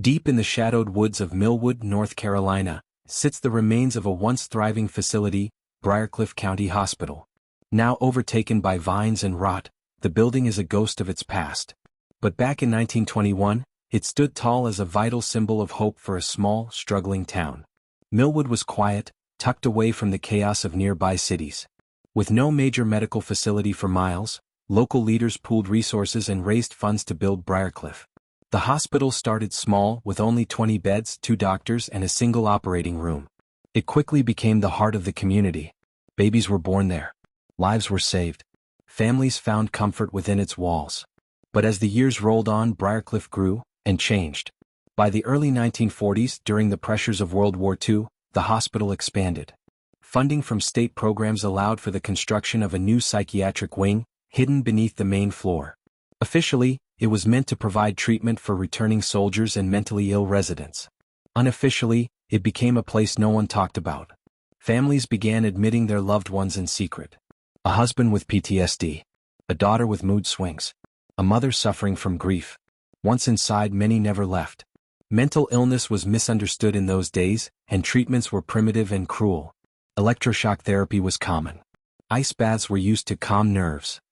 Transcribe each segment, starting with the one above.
Deep in the shadowed woods of Millwood, North Carolina, sits the remains of a once thriving facility, Briarcliff County Hospital. Now overtaken by vines and rot, the building is a ghost of its past. But back in 1921, it stood tall as a vital symbol of hope for a small, struggling town. Millwood was quiet, tucked away from the chaos of nearby cities. With no major medical facility for miles, local leaders pooled resources and raised funds to build Briarcliff. The hospital started small, with only 20 beds, 2 doctors, and a single operating room. It quickly became the heart of the community. Babies were born there. Lives were saved. Families found comfort within its walls. But as the years rolled on, Briarcliff grew and changed. By the early 1940s, during the pressures of World War II, the hospital expanded. Funding from state programs allowed for the construction of a new psychiatric wing, hidden beneath the main floor. Officially, it was meant to provide treatment for returning soldiers and mentally ill residents. Unofficially, it became a place no one talked about. Families began admitting their loved ones in secret. A husband with PTSD. A daughter with mood swings. A mother suffering from grief. Once inside, many never left. Mental illness was misunderstood in those days, and treatments were primitive and cruel. Electroshock therapy was common. Ice baths were used to calm nerves.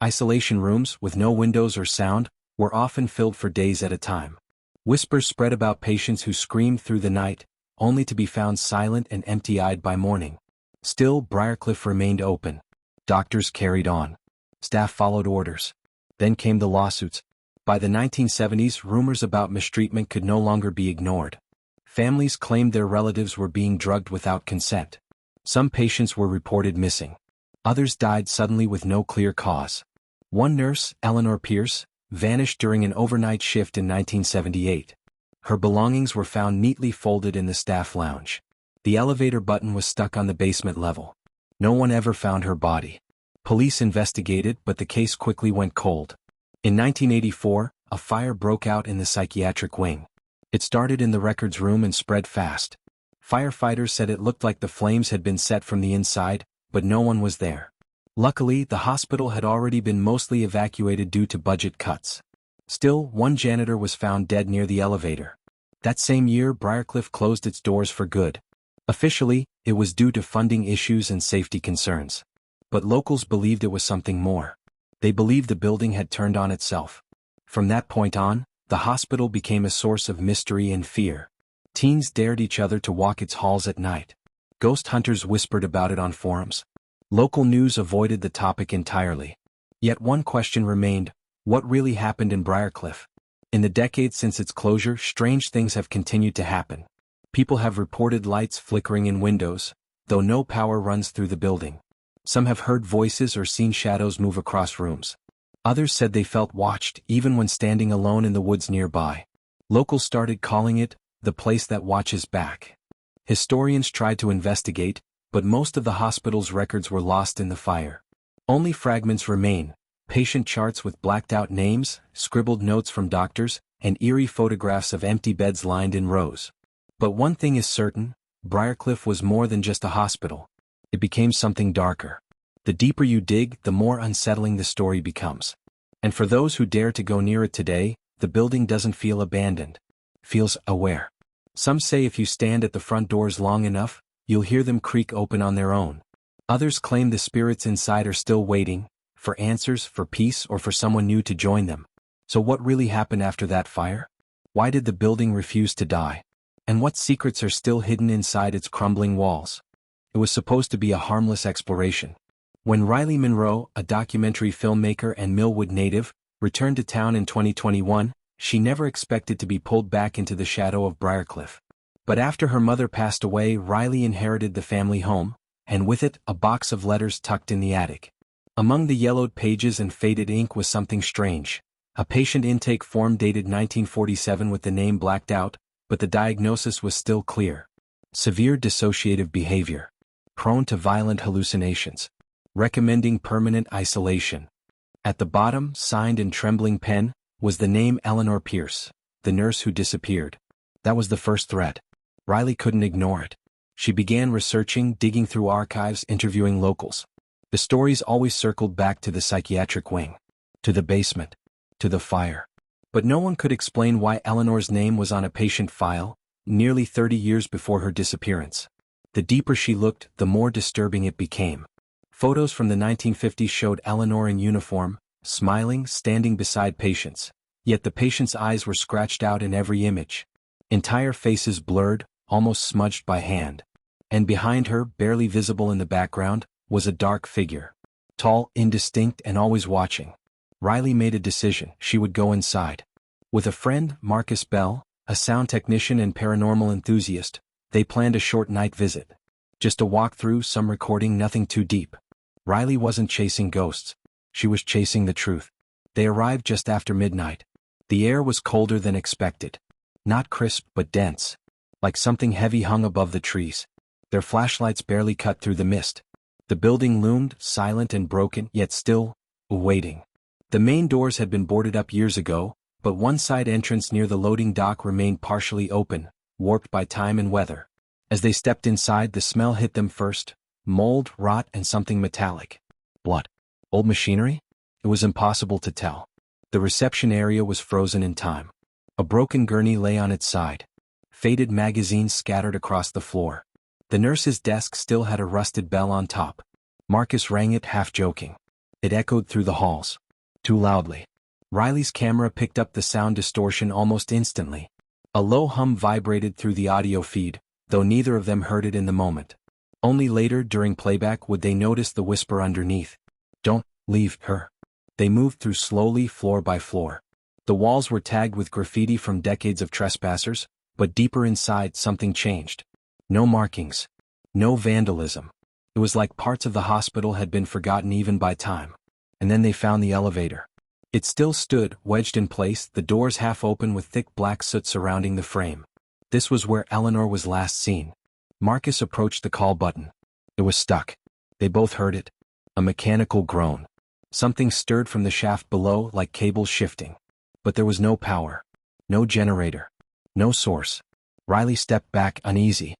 Isolation rooms, with no windows or sound, were often filled for days at a time. Whispers spread about patients who screamed through the night, only to be found silent and empty-eyed by morning. Still, Briarcliff remained open. Doctors carried on. Staff followed orders. Then came the lawsuits. By the 1970s, rumors about mistreatment could no longer be ignored. Families claimed their relatives were being drugged without consent. Some patients were reported missing. Others died suddenly with no clear cause. One nurse, Eleanor Pierce, vanished during an overnight shift in 1978. Her belongings were found neatly folded in the staff lounge. The elevator button was stuck on the basement level. No one ever found her body. Police investigated, but the case quickly went cold. In 1984, a fire broke out in the psychiatric wing. It started in the records room and spread fast. Firefighters said it looked like the flames had been set from the inside, but no one was there. Luckily, the hospital had already been mostly evacuated due to budget cuts. Still, one janitor was found dead near the elevator. That same year, Briarcliff closed its doors for good. Officially, it was due to funding issues and safety concerns. But locals believed it was something more. They believed the building had turned on itself. From that point on, the hospital became a source of mystery and fear. Teens dared each other to walk its halls at night. Ghost hunters whispered about it on forums. Local news avoided the topic entirely. Yet one question remained: what really happened in Briarcliff? In the decades since its closure, strange things have continued to happen. People have reported lights flickering in windows, though no power runs through the building. Some have heard voices or seen shadows move across rooms. Others said they felt watched even when standing alone in the woods nearby. Locals started calling it the place that watches back. Historians tried to investigate, but most of the hospital's records were lost in the fire. Only fragments remain: patient charts with blacked-out names, scribbled notes from doctors, and eerie photographs of empty beds lined in rows. But one thing is certain: Briarcliff was more than just a hospital. It became something darker. The deeper you dig, the more unsettling the story becomes. And for those who dare to go near it today, the building doesn't feel abandoned. It feels aware. Some say if you stand at the front doors long enough, you'll hear them creak open on their own. Others claim the spirits inside are still waiting, for answers, for peace, or for someone new to join them. So what really happened after that fire? Why did the building refuse to die? And what secrets are still hidden inside its crumbling walls? It was supposed to be a harmless exploration. When Riley Monroe, a documentary filmmaker and Millwood native, returned to town in 2021, she never expected to be pulled back into the shadow of Briarcliff. But after her mother passed away, Riley inherited the family home, and with it, a box of letters tucked in the attic. Among the yellowed pages and faded ink was something strange. A patient intake form dated 1947 with the name blacked out, but the diagnosis was still clear. Severe dissociative behavior. Prone to violent hallucinations. Recommending permanent isolation. At the bottom, signed in trembling pen, was the name Eleanor Pierce, the nurse who disappeared. That was the first threat. Riley couldn't ignore it. She began researching, digging through archives, interviewing locals. The stories always circled back to the psychiatric wing, to the basement, to the fire. But no one could explain why Eleanor's name was on a patient file, nearly 30 years before her disappearance. The deeper she looked, the more disturbing it became. Photos from the 1950s showed Eleanor in uniform, smiling, standing beside patients. Yet the patients' eyes were scratched out in every image. Entire faces blurred, almost smudged by hand. And behind her, barely visible in the background, was a dark figure. Tall, indistinct, and always watching. Riley made a decision: she would go inside. With a friend, Marcus Bell, a sound technician and paranormal enthusiast, they planned a short night visit. Just a walkthrough, some recording, nothing too deep. Riley wasn't chasing ghosts. She was chasing the truth. They arrived just after midnight. The air was colder than expected. Not crisp, but dense. Like something heavy hung above the trees. Their flashlights barely cut through the mist. The building loomed, silent and broken, yet still waiting. The main doors had been boarded up years ago, but one side entrance near the loading dock remained partially open, warped by time and weather. As they stepped inside, the smell hit them first: mold, rot, and something metallic. Blood? Old machinery? It was impossible to tell. The reception area was frozen in time. A broken gurney lay on its side. Faded magazines scattered across the floor. The nurse's desk still had a rusted bell on top. Marcus rang it, half joking. It echoed through the halls. Too loudly. Riley's camera picked up the sound distortion almost instantly. A low hum vibrated through the audio feed, though neither of them heard it in the moment. Only later, during playback, would they notice the whisper underneath. "Don't leave her." They moved through slowly, floor by floor. The walls were tagged with graffiti from decades of trespassers, but deeper inside something changed. No markings. No vandalism. It was like parts of the hospital had been forgotten even by time. And then they found the elevator. It still stood, wedged in place, the doors half open with thick black soot surrounding the frame. This was where Eleanor was last seen. Marcus approached the call button. It was stuck. They both heard it. A mechanical groan. Something stirred from the shaft below, like cables shifting. But there was no power. No generator. No source. Riley stepped back, uneasy.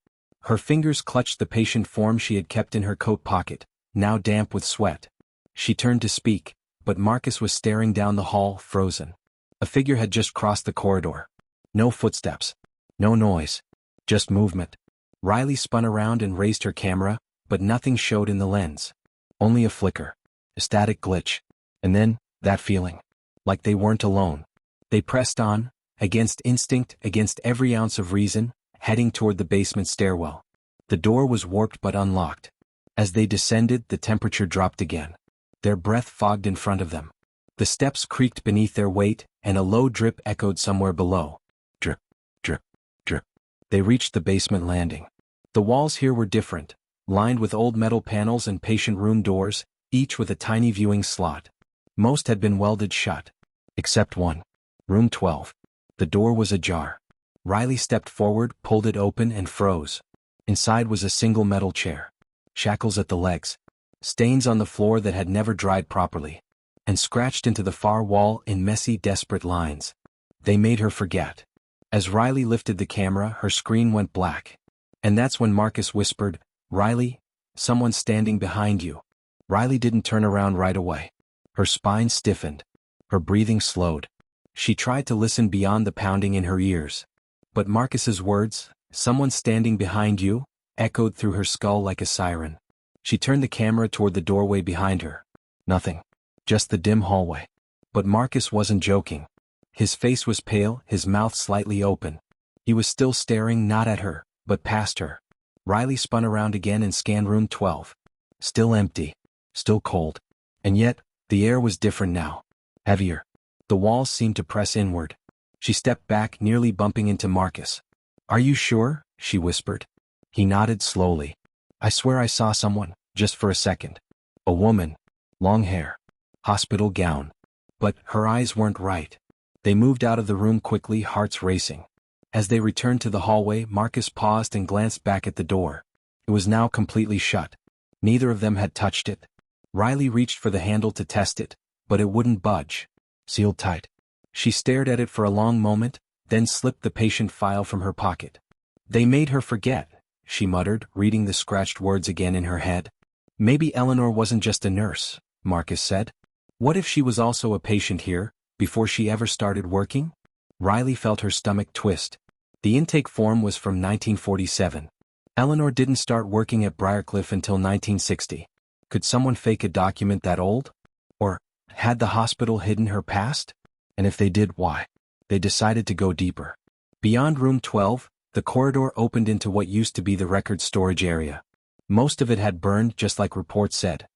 Her fingers clutched the patient form she had kept in her coat pocket, now damp with sweat. She turned to speak, but Marcus was staring down the hall, frozen. A figure had just crossed the corridor. No footsteps. No noise. Just movement. Riley spun around and raised her camera, but nothing showed in the lens. Only a flicker. A static glitch. And then, that feeling. Like they weren't alone. They pressed on, against instinct, against every ounce of reason, heading toward the basement stairwell. The door was warped but unlocked. As they descended, the temperature dropped again. Their breath fogged in front of them. The steps creaked beneath their weight, and a low drip echoed somewhere below. Drip, drip, drip. They reached the basement landing. The walls here were different, lined with old metal panels and patient room doors, each with a tiny viewing slot. Most had been welded shut. Except one. Room 12. The door was ajar. Riley stepped forward, pulled it open, and froze. Inside was a single metal chair. Shackles at the legs. Stains on the floor that had never dried properly. And scratched into the far wall in messy, desperate lines. They made her forget. As Riley lifted the camera, her screen went black. And that's when Marcus whispered, "Riley, someone's standing behind you." Riley didn't turn around right away. Her spine stiffened. Her breathing slowed. She tried to listen beyond the pounding in her ears. But Marcus's words, "Someone's standing behind you," echoed through her skull like a siren. She turned the camera toward the doorway behind her. Nothing. Just the dim hallway. But Marcus wasn't joking. His face was pale, his mouth slightly open. He was still staring not at her, but past her. Riley spun around again and scanned room 12. Still empty. Still cold. And yet, the air was different now. Heavier. The walls seemed to press inward. She stepped back, nearly bumping into Marcus. "Are you sure?" she whispered. He nodded slowly. "I swear I saw someone, just for a second. A woman. Long hair. Hospital gown." But her eyes weren't right. They moved out of the room quickly, hearts racing. As they returned to the hallway, Marcus paused and glanced back at the door. It was now completely shut. Neither of them had touched it. Riley reached for the handle to test it, but it wouldn't budge. Sealed tight. She stared at it for a long moment, then slipped the patient file from her pocket. "They made her forget," she muttered, reading the scratched words again in her head. "Maybe Eleanor wasn't just a nurse," Marcus said. "What if she was also a patient here, before she ever started working? Riley felt her stomach twist. The intake form was from 1947. Eleanor didn't start working at Briarcliff until 1960. Could someone fake a document that old? Or had the hospital hidden her past? And if they did, why? They decided to go deeper. Beyond room 12, the corridor opened into what used to be the record storage area. Most of it had burned just like reports said.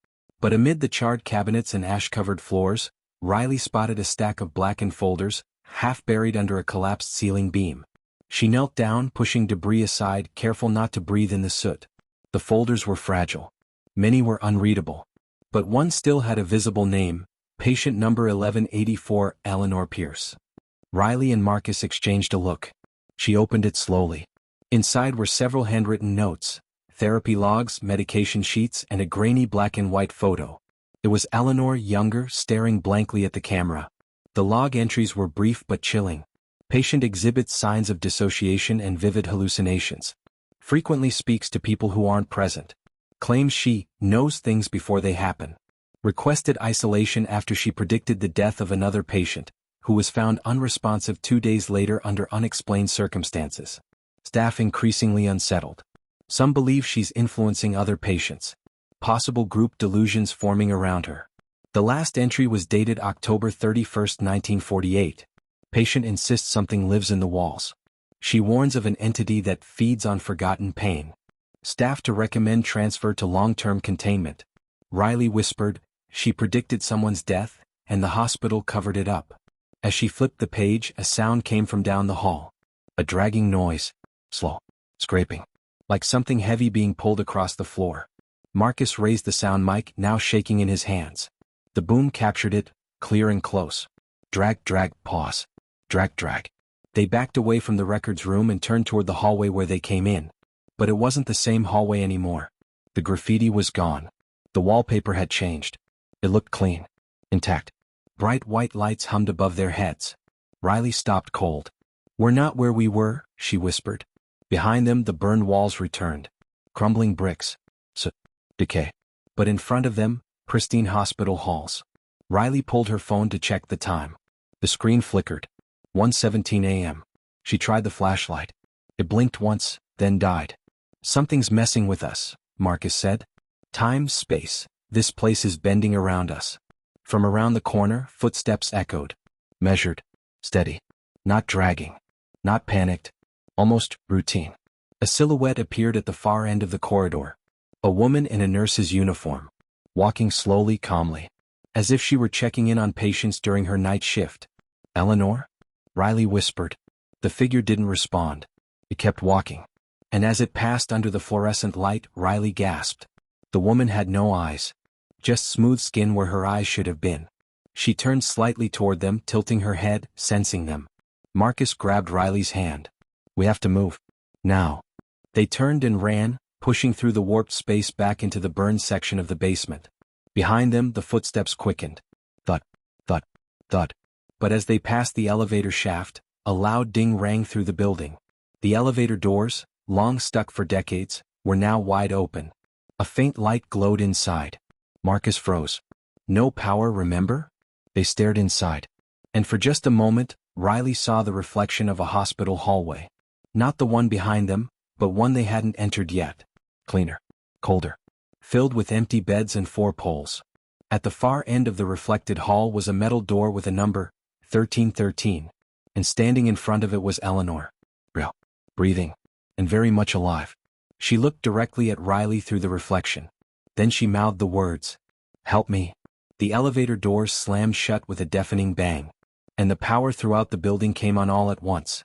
But amid the charred cabinets and ash-covered floors, Riley spotted a stack of blackened folders, half buried under a collapsed ceiling beam. She knelt down, pushing debris aside, careful not to breathe in the soot. The folders were fragile. Many were unreadable. But one still had a visible name, patient number 1184, Eleanor Pierce. Riley and Marcus exchanged a look. She opened it slowly. Inside were several handwritten notes, therapy logs, medication sheets, and a grainy black and white photo. It was Eleanor, younger, staring blankly at the camera. The log entries were brief but chilling. Patient exhibits signs of dissociation and vivid hallucinations. Frequently speaks to people who aren't present. Claims she knows things before they happen. Requested isolation after she predicted the death of another patient, who was found unresponsive 2 days later under unexplained circumstances. Staff increasingly unsettled. Some believe she's influencing other patients. Possible group delusions forming around her. The last entry was dated October 31, 1948. Patient insists something lives in the walls. She warns of an entity that feeds on forgotten pain. Staff to recommend transfer to long-term containment. Riley whispered, she predicted someone's death, and the hospital covered it up. As she flipped the page, a sound came from down the hall. A dragging noise. Slow. Scraping. Like something heavy being pulled across the floor. Marcus raised the sound mic, now shaking in his hands. The boom captured it, clear and close. Drag, drag, pause. Drag, drag. They backed away from the records room and turned toward the hallway where they came in. But it wasn't the same hallway anymore. The graffiti was gone. The wallpaper had changed. It looked clean. Intact. Bright white lights hummed above their heads. Riley stopped cold. We're not where we were, she whispered. Behind them the burned walls returned. Crumbling bricks. Decay. But in front of them, pristine hospital halls. Riley pulled her phone to check the time. The screen flickered. 1:17 a.m. She tried the flashlight. It blinked once, then died. Something's messing with us, Marcus said. Time, space. This place is bending around us. From around the corner, footsteps echoed. Measured. Steady. Not dragging. Not panicked. Almost routine. A silhouette appeared at the far end of the corridor. A woman in a nurse's uniform. Walking slowly, calmly. As if she were checking in on patients during her night shift. Eleanor? Riley whispered. The figure didn't respond. It kept walking. And as it passed under the fluorescent light, Riley gasped. The woman had no eyes. Just smooth skin where her eyes should have been. She turned slightly toward them, tilting her head, sensing them. Marcus grabbed Riley's hand. We have to move. Now. They turned and ran, pushing through the warped space back into the burned section of the basement. Behind them, the footsteps quickened. Thud, thud, thud. But as they passed the elevator shaft, a loud ding rang through the building. The elevator doors, long stuck for decades, were now wide open. A faint light glowed inside. Marcus froze. No power, remember? They stared inside. And for just a moment, Riley saw the reflection of a hospital hallway. Not the one behind them, but one they hadn't entered yet. Cleaner. Colder. Filled with empty beds and 4 poles. At the far end of the reflected hall was a metal door with a number, 1313. And standing in front of it was Eleanor. Real. Breathing. And very much alive. She looked directly at Riley through the reflection. Then she mouthed the words. Help me. The elevator doors slammed shut with a deafening bang. And the power throughout the building came on all at once.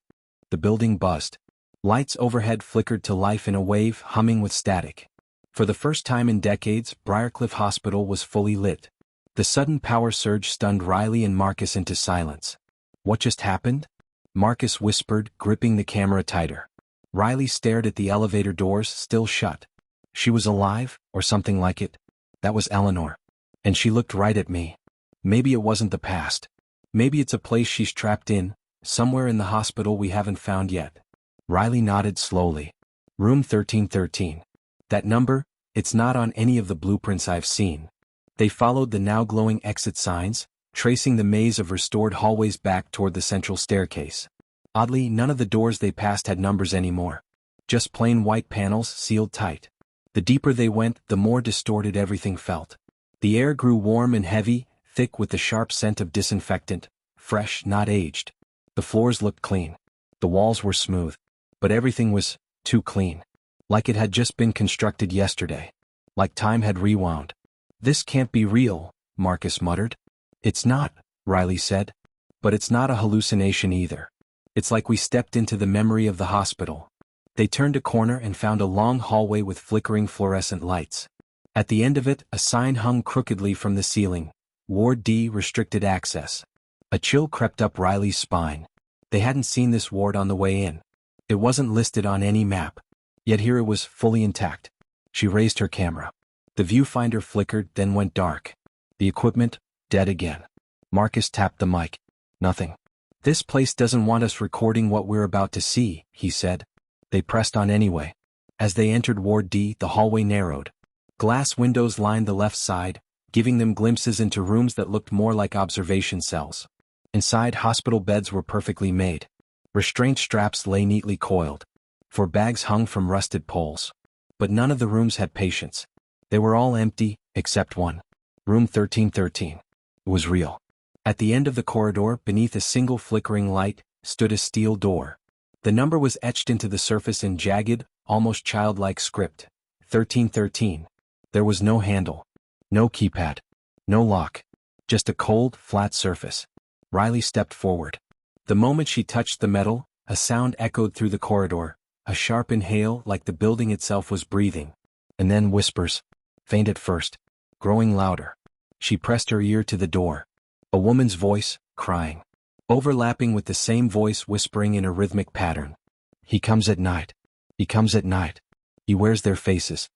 The building buzzed. Lights overhead flickered to life in a wave, humming with static. For the first time in decades, Briarcliff Hospital was fully lit. The sudden power surge stunned Riley and Marcus into silence. What just happened? Marcus whispered, gripping the camera tighter. Riley stared at the elevator doors, still shut. She was alive, or something like it. That was Eleanor. And she looked right at me. Maybe it wasn't the past. Maybe it's a place she's trapped in, somewhere in the hospital we haven't found yet. Riley nodded slowly. Room 1313. That number, it's not on any of the blueprints I've seen. They followed the now glowing exit signs, tracing the maze of restored hallways back toward the central staircase. Oddly, none of the doors they passed had numbers anymore. Just plain white panels sealed tight. The deeper they went, the more distorted everything felt. The air grew warm and heavy, thick with the sharp scent of disinfectant, fresh, not aged. The floors looked clean. The walls were smooth. But everything was too clean. Like it had just been constructed yesterday. Like time had rewound. "This can't be real," Marcus muttered. "It's not," Riley said. "But it's not a hallucination either. It's like we stepped into the memory of the hospital." They turned a corner and found a long hallway with flickering fluorescent lights. At the end of it, a sign hung crookedly from the ceiling. "Ward D, restricted access." A chill crept up Riley's spine. They hadn't seen this ward on the way in. It wasn't listed on any map. Yet here it was, fully intact. She raised her camera. The viewfinder flickered, then went dark. The equipment, dead again. Marcus tapped the mic. "Nothing. This place doesn't want us recording what we're about to see," he said. They pressed on anyway. As they entered Ward D, the hallway narrowed. Glass windows lined the left side, giving them glimpses into rooms that looked more like observation cells. Inside, hospital beds were perfectly made. Restraint straps lay neatly coiled. 4 bags hung from rusted poles. But none of the rooms had patients. They were all empty, except one. Room 1313. It was real. At the end of the corridor, beneath a single flickering light, stood a steel door. The number was etched into the surface in jagged, almost childlike script. 1313. There was no handle. No keypad. No lock. Just a cold, flat surface. Riley stepped forward. The moment she touched the metal, a sound echoed through the corridor, a sharp inhale like the building itself was breathing. And then whispers. Faint at first. Growing louder. She pressed her ear to the door. A woman's voice, crying. Overlapping with the same voice whispering in a rhythmic pattern. "He comes at night. He comes at night. He wears their faces.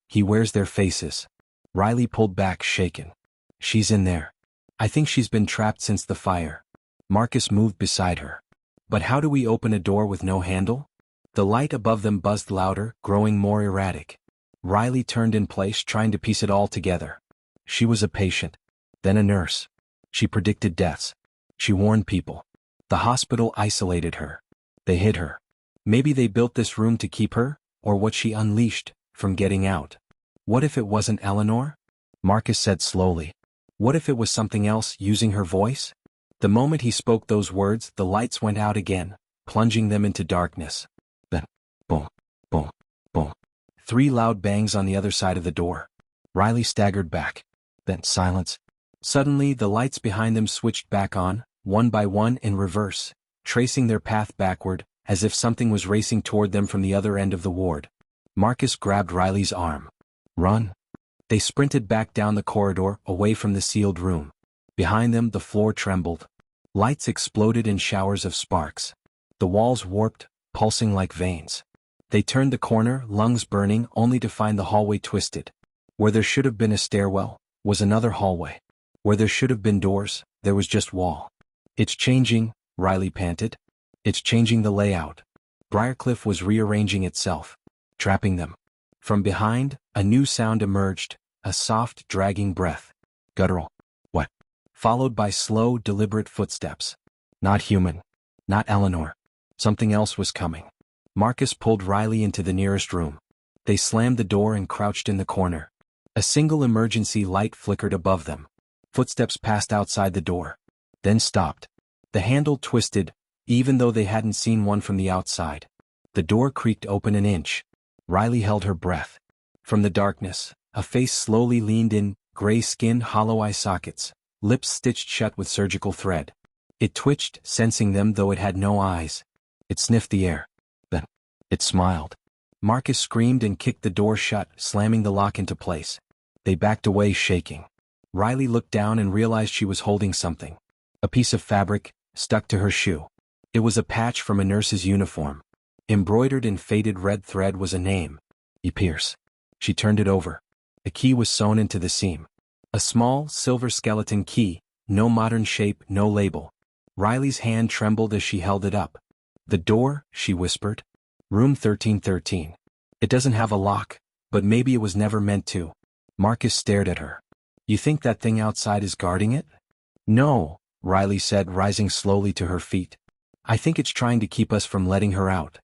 He wears their faces." Riley pulled back, shaken. "She's in there. I think she's been trapped since the fire." Marcus moved beside her. "But how do we open a door with no handle?" The light above them buzzed louder, growing more erratic. Riley turned in place, trying to piece it all together. She was a patient. Then a nurse. She predicted deaths. She warned people. The hospital isolated her. They hid her. Maybe they built this room to keep her, or what she unleashed, from getting out. What if it wasn't Eleanor? Marcus said slowly. What if it was something else, using her voice? The moment he spoke those words, the lights went out again, plunging them into darkness. Then, boom, boom, boom. 3 loud bangs on the other side of the door. Riley staggered back. Then silence. Suddenly, the lights behind them switched back on, one by one in reverse, tracing their path backward, as if something was racing toward them from the other end of the ward. Marcus grabbed Riley's arm. "Run." They sprinted back down the corridor, away from the sealed room. Behind them, the floor trembled. Lights exploded in showers of sparks. The walls warped, pulsing like veins. They turned the corner, lungs burning, only to find the hallway twisted. Where there should have been a stairwell, was another hallway. Where there should have been doors, there was just wall. "It's changing," Riley panted. "It's changing the layout." Briarcliff was rearranging itself, trapping them. From behind, a new sound emerged, a soft, dragging breath. Guttural. What? Followed by slow, deliberate footsteps. Not human. Not Eleanor. Something else was coming. Marcus pulled Riley into the nearest room. They slammed the door and crouched in the corner. A single emergency light flickered above them. Footsteps passed outside the door. Then stopped. The handle twisted, even though they hadn't seen one from the outside. The door creaked open an inch. Riley held her breath. From the darkness, a face slowly leaned in, gray skin, hollow eye sockets, lips stitched shut with surgical thread. It twitched, sensing them though it had no eyes. It sniffed the air. Then, it smiled. Marcus screamed and kicked the door shut, slamming the lock into place. They backed away, shaking. Riley looked down and realized she was holding something. A piece of fabric, stuck to her shoe. It was a patch from a nurse's uniform. Embroidered in faded red thread was a name. E. Pierce. She turned it over. A key was sewn into the seam. A small, silver skeleton key, no modern shape, no label. Riley's hand trembled as she held it up. "The door," she whispered. "Room 1313. It doesn't have a lock, but maybe it was never meant to." Marcus stared at her. "You think that thing outside is guarding it?" No, Riley said, rising slowly to her feet. I think it's trying to keep us from letting her out.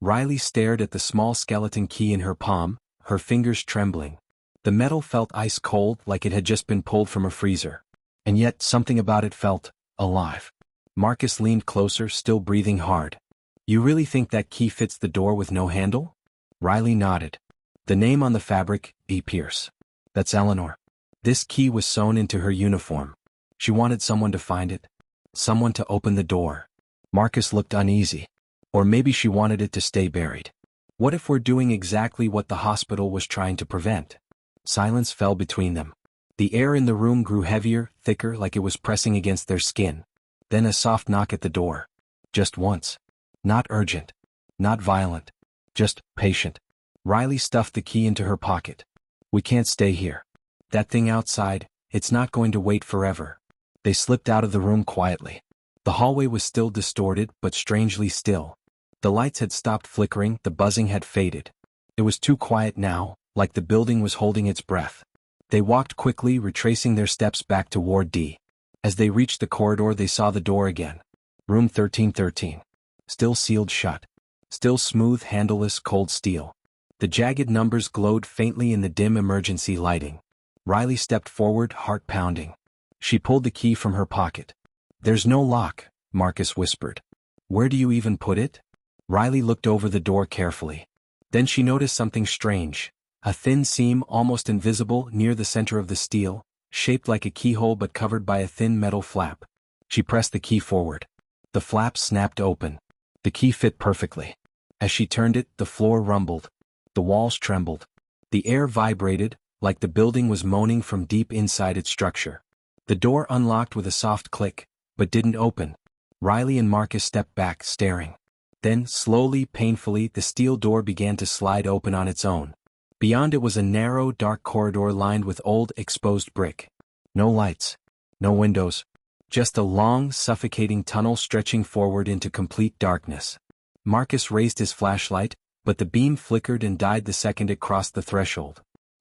Riley stared at the small skeleton key in her palm, her fingers trembling. The metal felt ice cold, like it had just been pulled from a freezer. And yet something about it felt alive. Marcus leaned closer, still breathing hard. You really think that key fits the door with no handle? Riley nodded. The name on the fabric, E. Pierce. That's Eleanor. This key was sewn into her uniform. She wanted someone to find it. Someone to open the door. Marcus looked uneasy. Or maybe she wanted it to stay buried. What if we're doing exactly what the hospital was trying to prevent? Silence fell between them. The air in the room grew heavier, thicker, like it was pressing against their skin. Then a soft knock at the door. Just once. Not urgent. Not violent. Just patient. Riley stuffed the key into her pocket. We can't stay here. That thing outside, it's not going to wait forever. They slipped out of the room quietly. The hallway was still distorted, but strangely still. The lights had stopped flickering, the buzzing had faded. It was too quiet now, like the building was holding its breath. They walked quickly, retracing their steps back to Ward D. As they reached the corridor, they saw the door again. Room 1313. Still sealed shut. Still smooth, handleless, cold steel. The jagged numbers glowed faintly in the dim emergency lighting. Riley stepped forward, heart pounding. She pulled the key from her pocket. There's no lock, Marcus whispered. Where do you even put it? Riley looked over the door carefully. Then she noticed something strange. A thin seam, almost invisible, near the center of the steel, shaped like a keyhole but covered by a thin metal flap. She pressed the key forward. The flap snapped open. The key fit perfectly. As she turned it, the floor rumbled. The walls trembled. The air vibrated, like the building was moaning from deep inside its structure. The door unlocked with a soft click, but didn't open. Riley and Marcus stepped back, staring. Then, slowly, painfully, the steel door began to slide open on its own. Beyond it was a narrow, dark corridor lined with old, exposed brick. No lights. No windows. Just a long, suffocating tunnel stretching forward into complete darkness. Marcus raised his flashlight, but the beam flickered and died the second it crossed the threshold.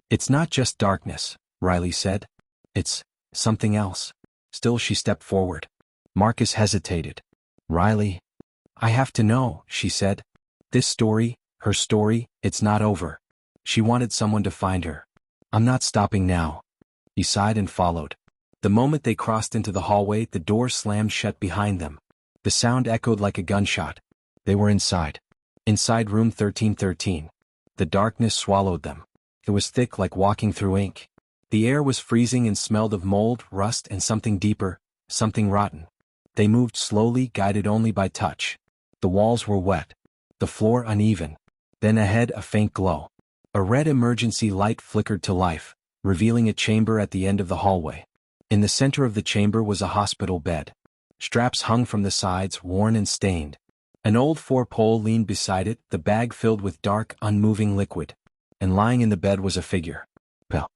It's not just darkness, Riley said. It's something else. Still she stepped forward. Marcus hesitated. Riley. I have to know, she said. This story, her story, it's not over. She wanted someone to find her. I'm not stopping now. He sighed and followed. The moment they crossed into the hallway, the door slammed shut behind them. The sound echoed like a gunshot. They were inside. Inside room 1313. The darkness swallowed them. It was thick like walking through ink. The air was freezing and smelled of mold, rust, and something deeper, something rotten. They moved slowly, guided only by touch. The walls were wet. The floor uneven. Then ahead, a faint glow. A red emergency light flickered to life, revealing a chamber at the end of the hallway. In the center of the chamber was a hospital bed. Straps hung from the sides, worn and stained. An old 4-pole leaned beside it, the bag filled with dark, unmoving liquid. And lying in the bed was a figure. Pale.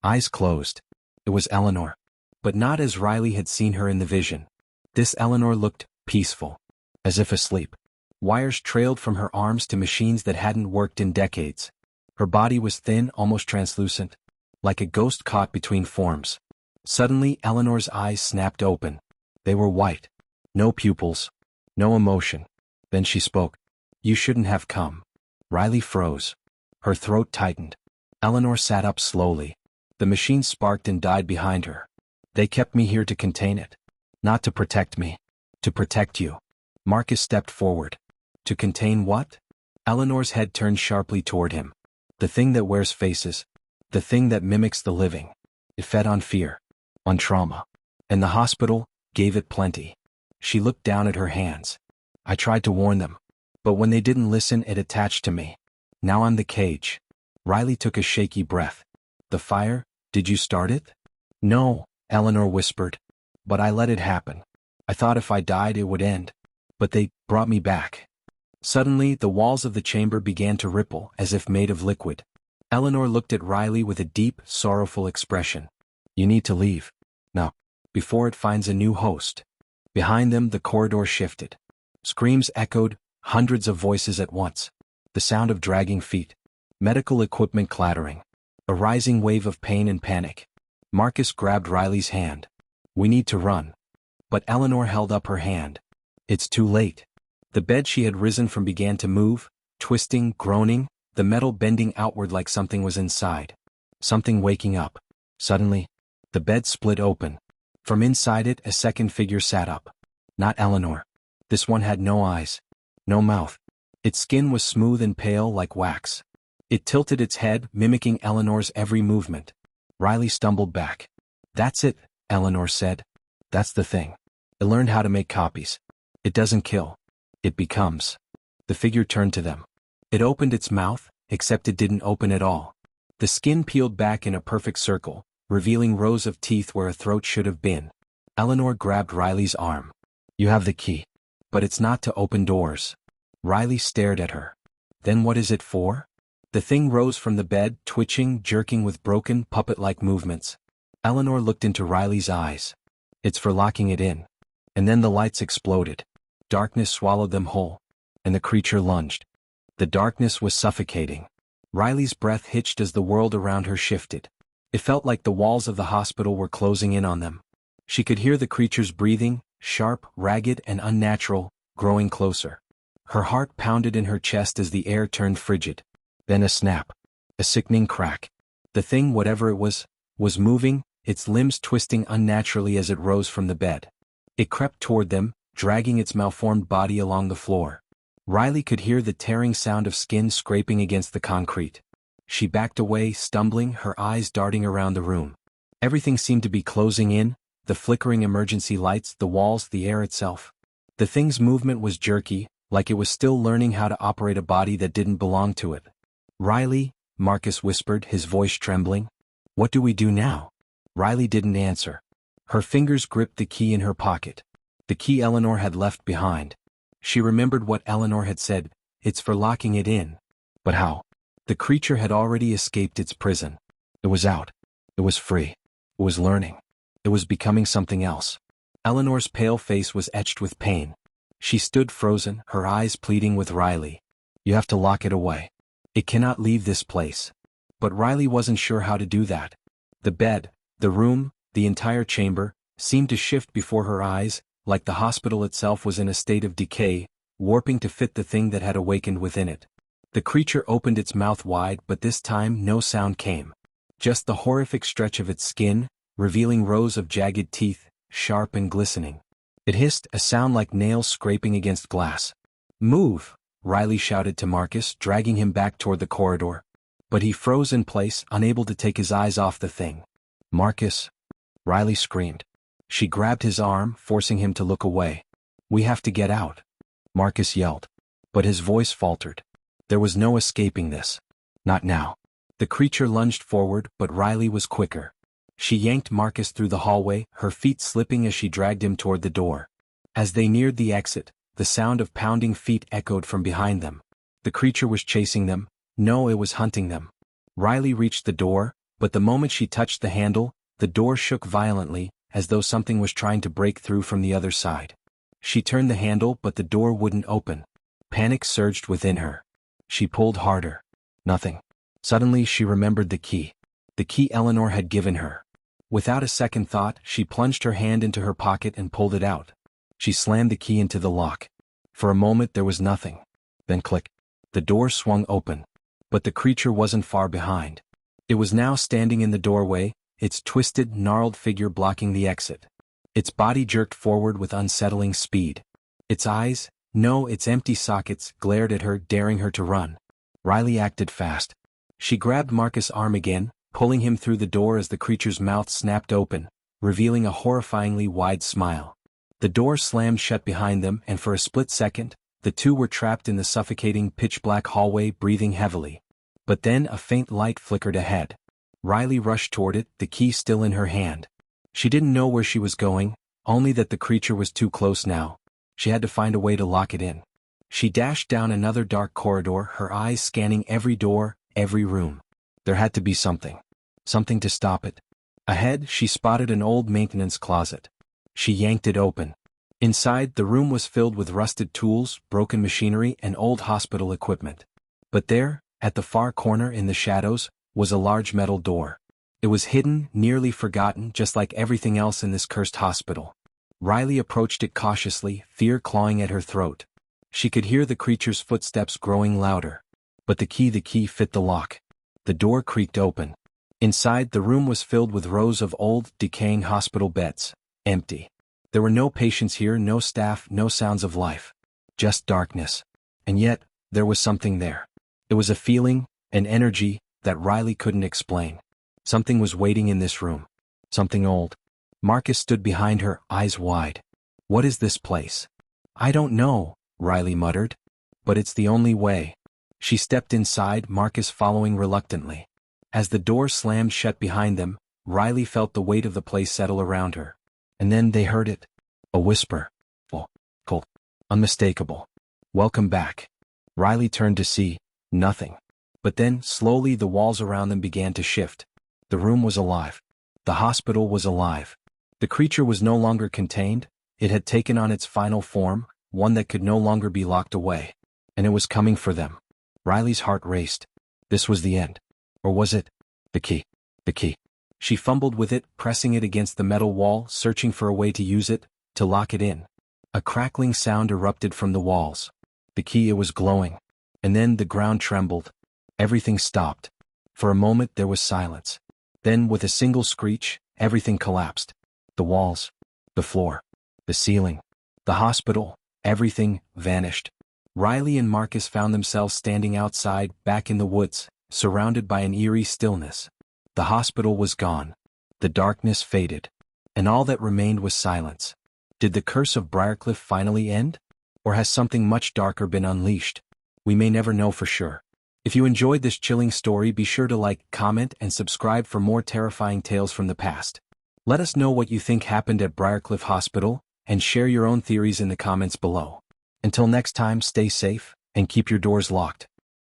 Eyes closed. It was Eleanor. But not as Riley had seen her in the vision. This Eleanor looked peaceful. As if asleep. Wires trailed from her arms to machines that hadn't worked in decades. Her body was thin, almost translucent. Like a ghost caught between forms. Suddenly, Eleanor's eyes snapped open. They were white. No pupils. No emotion. Then she spoke. You shouldn't have come. Riley froze. Her throat tightened. Eleanor sat up slowly. The machine sparked and died behind her. They kept me here to contain it. Not to protect me. To protect you. Marcus stepped forward. To contain what? Eleanor's head turned sharply toward him. The thing that wears faces. The thing that mimics the living. It fed on fear. On trauma. And the hospital gave it plenty. She looked down at her hands. I tried to warn them. But when they didn't listen, it attached to me. Now I'm the cage. Riley took a shaky breath. The fire, did you start it? No, Eleanor whispered. But I let it happen. I thought if I died it would end. But they brought me back. Suddenly, the walls of the chamber began to ripple, as if made of liquid. Eleanor looked at Riley with a deep, sorrowful expression. You need to leave. Now, before it finds a new host. Behind them, the corridor shifted. Screams echoed, hundreds of voices at once. The sound of dragging feet. Medical equipment clattering. A rising wave of pain and panic. Marcus grabbed Riley's hand. We need to run. But Eleanor held up her hand. It's too late. The bed she had risen from began to move, twisting, groaning, the metal bending outward like something was inside. Something waking up. Suddenly, the bed split open. From inside it, a second figure sat up. Not Eleanor. This one had no eyes. No mouth. Its skin was smooth and pale like wax. It tilted its head, mimicking Eleanor's every movement. Riley stumbled back. That's it, Eleanor said. That's the thing. It learned how to make copies. It doesn't kill. It becomes. The figure turned to them. It opened its mouth, except it didn't open at all. The skin peeled back in a perfect circle, revealing rows of teeth where a throat should have been. Eleanor grabbed Riley's arm. You have the key. But it's not to open doors. Riley stared at her. Then what is it for? The thing rose from the bed, twitching, jerking with broken, puppet-like movements. Eleanor looked into Riley's eyes. It's for locking it in. And then the lights exploded. Darkness swallowed them whole. And the creature lunged. The darkness was suffocating. Riley's breath hitched as the world around her shifted. It felt like the walls of the hospital were closing in on them. She could hear the creature's breathing, sharp, ragged, and unnatural, growing closer. Her heart pounded in her chest as the air turned frigid. Then a snap. A sickening crack. The thing, whatever it was moving, its limbs twisting unnaturally as it rose from the bed. It crept toward them, dragging its malformed body along the floor. Riley could hear the tearing sound of skin scraping against the concrete. She backed away, stumbling, her eyes darting around the room. Everything seemed to be closing in, the flickering emergency lights, the walls, the air itself. The thing's movement was jerky, like it was still learning how to operate a body that didn't belong to it. Riley, Marcus whispered, his voice trembling. What do we do now? Riley didn't answer. Her fingers gripped the key in her pocket. The key Eleanor had left behind. She remembered what Eleanor had said, it's for locking it in. But how? The creature had already escaped its prison. It was out. It was free. It was learning. It was becoming something else. Eleanor's pale face was etched with pain. She stood frozen, her eyes pleading with Riley. You have to lock it away. It cannot leave this place. But Riley wasn't sure how to do that. The bed, the room, the entire chamber, seemed to shift before her eyes, like the hospital itself was in a state of decay, warping to fit the thing that had awakened within it. The creature opened its mouth wide, but this time no sound came. Just the horrific stretch of its skin, revealing rows of jagged teeth, sharp and glistening. It hissed, a sound like nails scraping against glass. Move! Riley shouted to Marcus, dragging him back toward the corridor. But he froze in place, unable to take his eyes off the thing. Marcus! Riley screamed. She grabbed his arm, forcing him to look away. We have to get out. Marcus yelled. But his voice faltered. There was no escaping this. Not now. The creature lunged forward, but Riley was quicker. She yanked Marcus through the hallway, her feet slipping as she dragged him toward the door. As they neared the exit, the sound of pounding feet echoed from behind them. The creature was chasing them. No, it was hunting them. Riley reached the door, but the moment she touched the handle, the door shook violently, as though something was trying to break through from the other side. She turned the handle, but the door wouldn't open. Panic surged within her. She pulled harder. Nothing. Suddenly she remembered the key. The key Eleanor had given her. Without a second thought, she plunged her hand into her pocket and pulled it out. She slammed the key into the lock. For a moment there was nothing. Then click. The door swung open. But the creature wasn't far behind. It was now standing in the doorway, its twisted, gnarled figure blocking the exit. Its body jerked forward with unsettling speed. Its eyes, no, its empty sockets, glared at her, daring her to run. Riley acted fast. She grabbed Marcus' arm again, pulling him through the door as the creature's mouth snapped open, revealing a horrifyingly wide smile. The door slammed shut behind them, and for a split second, the two were trapped in the suffocating, pitch-black hallway, breathing heavily. But then a faint light flickered ahead. Riley rushed toward it, the key still in her hand. She didn't know where she was going, only that the creature was too close now. She had to find a way to lock it in. She dashed down another dark corridor, her eyes scanning every door, every room. There had to be something. Something to stop it. Ahead, she spotted an old maintenance closet. She yanked it open. Inside, the room was filled with rusted tools, broken machinery, and old hospital equipment. But there, at the far corner in the shadows, was a large metal door. It was hidden, nearly forgotten, just like everything else in this cursed hospital. Riley approached it cautiously, fear clawing at her throat. She could hear the creature's footsteps growing louder. But the key fit the lock. The door creaked open. Inside, the room was filled with rows of old, decaying hospital beds. Empty. There were no patients here, no staff, no sounds of life. Just darkness. And yet, there was something there. It was a feeling, an energy, that Riley couldn't explain. Something was waiting in this room. Something old. Marcus stood behind her, eyes wide. "What is this place?" "I don't know," Riley muttered. "But it's the only way." She stepped inside, Marcus following reluctantly. As the door slammed shut behind them, Riley felt the weight of the place settle around her. And then they heard it. A whisper. Cold. Unmistakable. "Welcome back." Riley turned to see. Nothing. But then, slowly, the walls around them began to shift. The room was alive. The hospital was alive. The creature was no longer contained. It had taken on its final form, one that could no longer be locked away. And it was coming for them. Riley's heart raced. This was the end. Or was it? The key. The key. She fumbled with it, pressing it against the metal wall, searching for a way to use it, to lock it in. A crackling sound erupted from the walls. The key, it was glowing. And then the ground trembled. Everything stopped. For a moment there was silence. Then, with a single screech, everything collapsed. The walls, the floor, the ceiling, the hospital, everything vanished. Riley and Marcus found themselves standing outside, back in the woods, surrounded by an eerie stillness. The hospital was gone. The darkness faded. And all that remained was silence. Did the curse of Briarcliff finally end? Or has something much darker been unleashed? We may never know for sure. If you enjoyed this chilling story, be sure to like, comment, and subscribe for more terrifying tales from the past. Let us know what you think happened at Briarcliff Hospital, and share your own theories in the comments below. Until next time, stay safe, and keep your doors locked.